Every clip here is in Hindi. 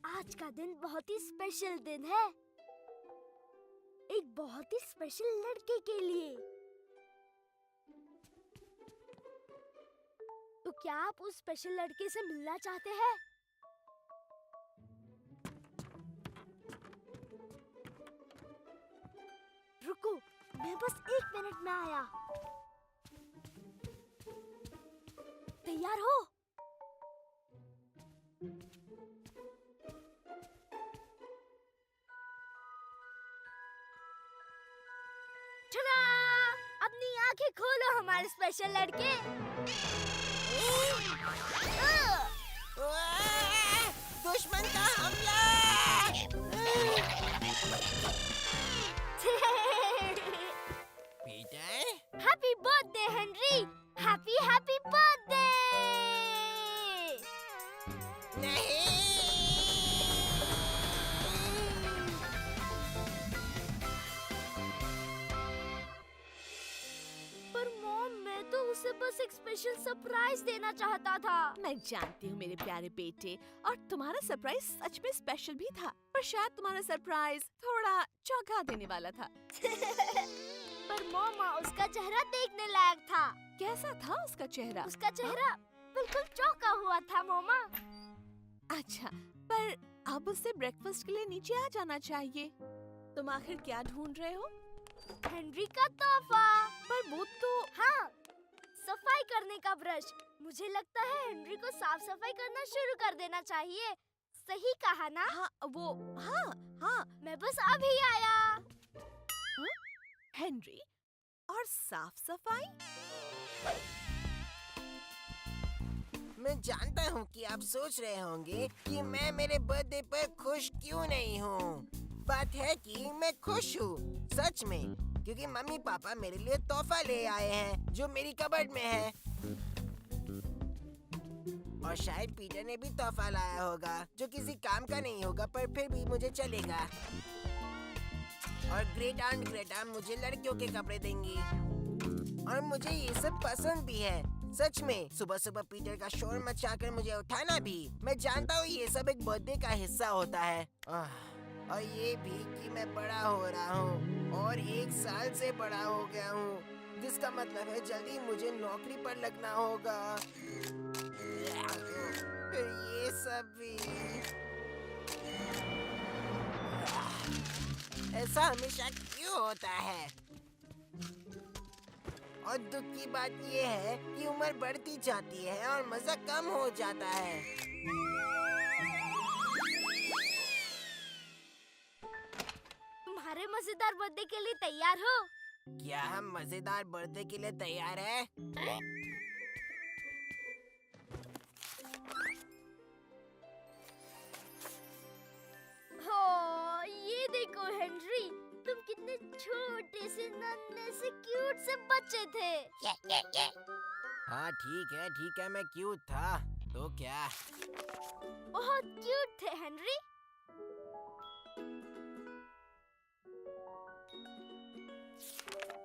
आज का दिन बहुत ही स्पेशल दिन है, एक बहुत ही स्पेशल लड़के के लिए। तो क्या आप उस स्पेशल लड़के से मिलना चाहते हैं? रुको, मैं बस 1 मिनट में आया। तैयार हो? ठड़ा! अपनी आंखें खोलो हमारे स्पेशल लड़के। दुश्मन का हमला! Peter? Happy birthday Henry! Happy happy birthday! नहीं! पर मॉम, मैं तो उसे बस एक स्पेशल सरप्राइज देना चाहता था। मैं जानती हूँ मेरे प्यारे बेटे, और तुम्हारा सरप्राइज सच में स्पेशल भी था, पर शायद तुम्हारा सरप्राइज थोड़ा चौंका देने वाला था। पर मॉमा, उसका चेहरा देखने लायक था। कैसा था उसका चेहरा? उसका चेहरा बिल्कुल चौंका हुआ था मॉमा। अच्छा, पर अब उसे ब्रेकफास्ट के लिए नीचे आ जाना चाहिए। तुम आखिर क्या ढूंढ रहे हो? हेनरी का तोहफा। पर वो तो हाँ, सफाई करने का ब्रश। मुझे लगता है हेनरी को साफ सफाई करना शुरू कर देना चाहिए। सही कहा ना? हाँ। मैं बस अभी आया। हेनरी, और साफ सफाई? मैं जानता हूँ कि आप सोच रहे होंगे कि मैं मेरे बर्थडे पर खुश क्यों नहीं हूँ। बात है कि मैं खुश हूँ, सच में, क्योंकि मम्मी पापा मेरे लिए तोहफा ले आए हैं जो मेरी कबर्ड में है। और शायद पीटर ने भी तोहफा लाया होगा जो किसी काम का नहीं होगा, पर फिर भी मुझे चलेगा। और ग्रेट आंट मुझे लड़कियों के कपड़े देंगी, और मुझे ये सब पसंद भी है। सच में, सुबह सुबह पीटर का शोर मचाकर मुझे उठाना भी। मैं जानता हूँ ये सब एक बर्थडे का हिस्सा होता है। और ये भी कि मैं बड़ा हो रहा हूँ, और 1 साल से बड़ा हो गया हूँ, जिसका मतलब है जल्दी मुझे नौकरी पर लगना होगा। फिर ये सब भी। ऐसा हमेशा क्यों होता है? और दुख की बात ये है कि उम्र बढ़ती जाती है और मजा कम हो जाता है। तुम्हारे मजेदार बर्थडे के लिए तैयार हो? क्या हम मजेदार बर्थडे के लिए तैयार हैं? हो, ये देखो हेनरी, तुम कितने छोटे से नन्हे से क्यूट से बच्चे थे। हाँ ठीक है, मैं क्यूट था, तो क्या? बहुत क्यूट थे हेनरी।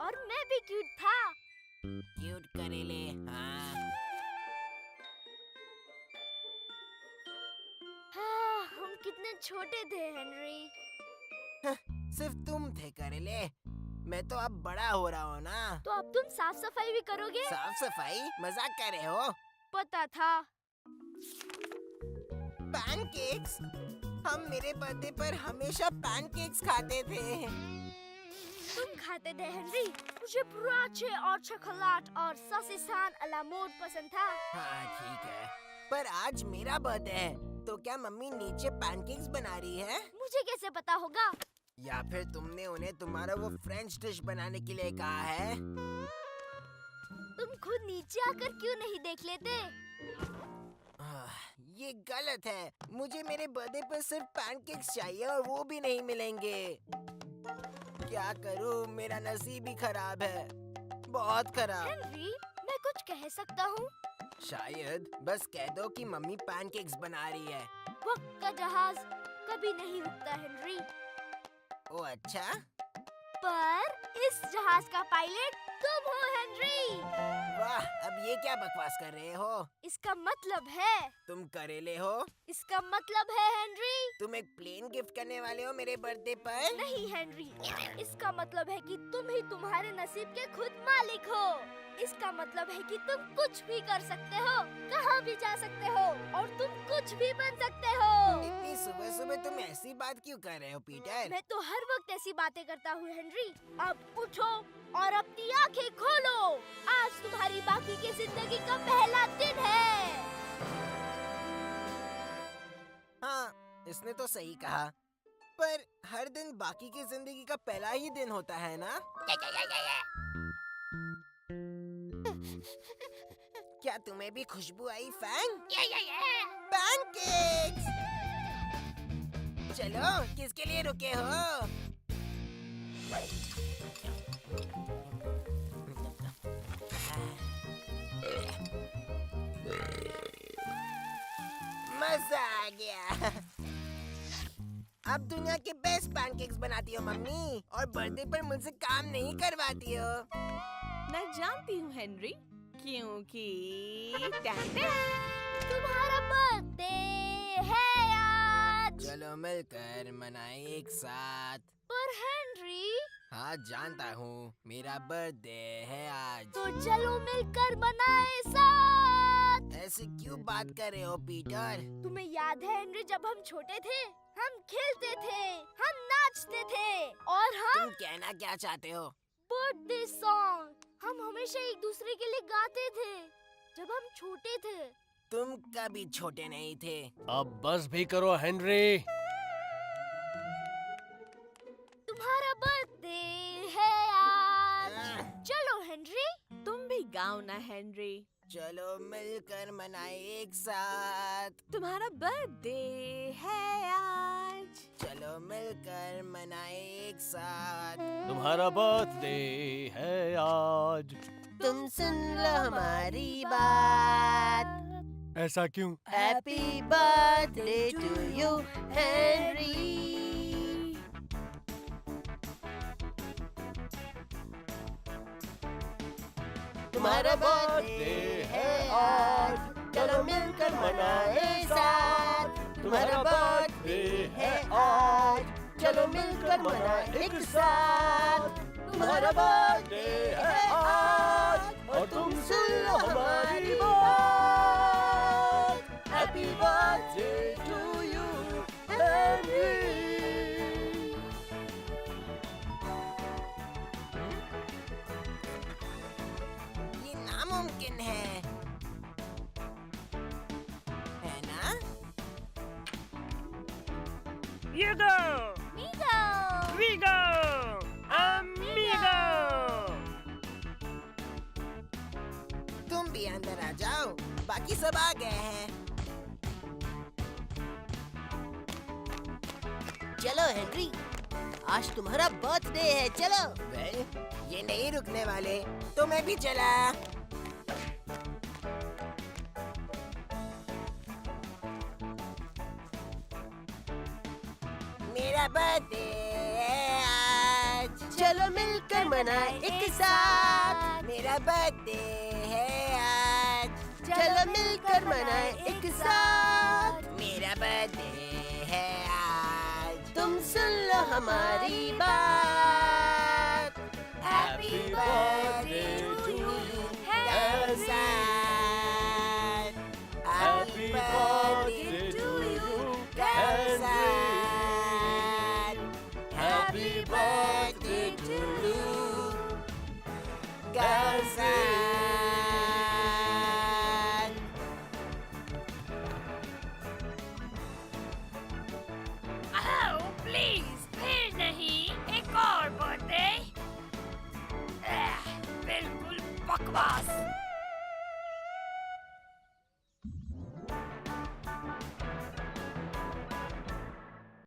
और मैं भी क्यूट था। क्यूट करेले, हाँ। हाँ, हम कितने छोटे थे हेनरी। सिर्फ तुम थे करेले, मैं तो अब बड़ा हो रहा हूँ ना। तो अब तुम साफ सफाई भी करोगे? साफ सफाई? मजाक कर रहे हो? पता था। पैनकेक्स? हम मेरे बर्थडे पर हमेशा पैनकेक्स खाते थे। तुम खाते थे हेनरी। मुझे ब्राचे और चॉकलेट और सॉसेसान अला मोड पसंद था। हाँ ठीक है, पर आज मेरा बर्थडे है, तो क्या मम्मी नीचे पैनकेक्स बना रही है? मुझे कैसे पता होगा? या फिर तुमने उन्हें तुम्हारा वो फ्रेंच डिश बनाने के लिए कहा है? तुम खुद नीचे आकर क्यों नहीं देख लेते? ये गलत है। मुझे मेरे बर्थडे पर सिर्फ पैनकेक्स चाहिए, और वो भी नहीं मिलेंगे। क्या करूं, मेरा नसीब ही खराब है, बहुत खराब। हेनरी, मैं कुछ कह सकता हूँ? शायद। बस कह दो कि मम्मी पैनकेक्स बना रही है। वक्त का जहाज कभी नहीं रुकता हेनरी। ओ अच्छा? पर इस जहाज का पायलट तुम हो हेनरी। वाह, अब ये क्या बकवास कर रहे हो? इसका मतलब है, तुम करेले हो? इसका मतलब है हेनरी। तुम एक प्लेन गिफ्ट करने वाले हो मेरे बर्थडे पर? नहीं हेनरी, इसका मतलब है कि तुम ही तुम्हारे नसीब के खुद मालिक हो। इसका मतलब है कि तुम कुछ भी कर सकते हो, कहाँ भी जा सकते हो और तुम कुछ भी बन सकते हो। इतनी सुबह सुबह तुम ऐसी बात क्यों कर रहे हो पीटर? मैं तो हर वक्त ऐसी बातें करता हूँ हेनरी। अब उठो और अपनी आंखें खोलो। आज तुम्हारी बाकी की जिंदगी का पहला दिन है। हाँ, इसने तो सही कहा। पर हर दिन बाकी की जिंदगी का पहला ही दिन होता है ना? क्या तुम्हें भी खुशबू आई फैंग? पैनकेक्स! चलो, किसके लिए रुके हो? मजा आ गया। अब दुनिया के बेस्ट पैनकेक्स बनाती हो मम्मी, और बर्थडे पर मुझसे काम नहीं करवाती हो। मैं जानती हूँ हेनरी, क्योंकि तुम्हारा बर्थडे है आज। चलो मिलकर मनाएं एक साथ। पर हेनरी, हाँ जानता हूँ, मेरा बर्थडे है आज। तो चलो मिलकर मनाए साथ। ऐसे क्यों बात कर रहे हो पीटर? तुम्हें याद है हेनरी, जब हम छोटे थे हम खेलते थे, हम नाचते थे और हम तुम कहना क्या चाहते हो? बर्थडे सॉन्ग हम हमेशा एक दूसरे के लिए गाते थे जब हम छोटे थे। तुम कभी छोटे नहीं थे। अब बस भी करो हेनरी। तुम्हारा बर्थडे है आज। चलो हेनरी। तुम भी गाओ ना हेनरी। चलो मिलकर मनाए एक साथ। तुम्हारा बर्थडे है आज। चलो मिलकर मनाए एक साथ। तुम्हारा बर्थडे है आज। तुम सुन लो हमारी बात। ऐसा क्यों? Happy birthday to you Henry. तुम्हारा बर्थडे है आज। चलो मिलकर मनाए साथ। तुम्हारा बर्थडे है आज। चलो मिलकर मनाए एक साथ। तुम्हारा बर्थडे है आज, और तुम सुन लो हमारी बात। Happy birthday to you Henry. ये नामुमकिन है ना? You go! मीगो। We go! Amigo! तुम भी अंदर आ जाओ, बाकी सब आ गए हैं। चलो हेनरी, आज तुम्हारा बर्थडे है, चलो। वेल, ये नहीं रुकने वाले, तो मैं भी चला। मेरा बर्थडे है आज। चलो मिलकर मनाए एक साथ। मेरा बर्थडे है आज। चलो मिलकर मनाए एक साथ। मेरा बर्थडे है आज। तुम सुन लो हमारी बात। Happy birthday to you Henry. Happy birthday to you Henry. Happy birthday to you, Garzan. Oh, please! फिर नहीं, एक और बर्थडे। बिल्कुल बकवास।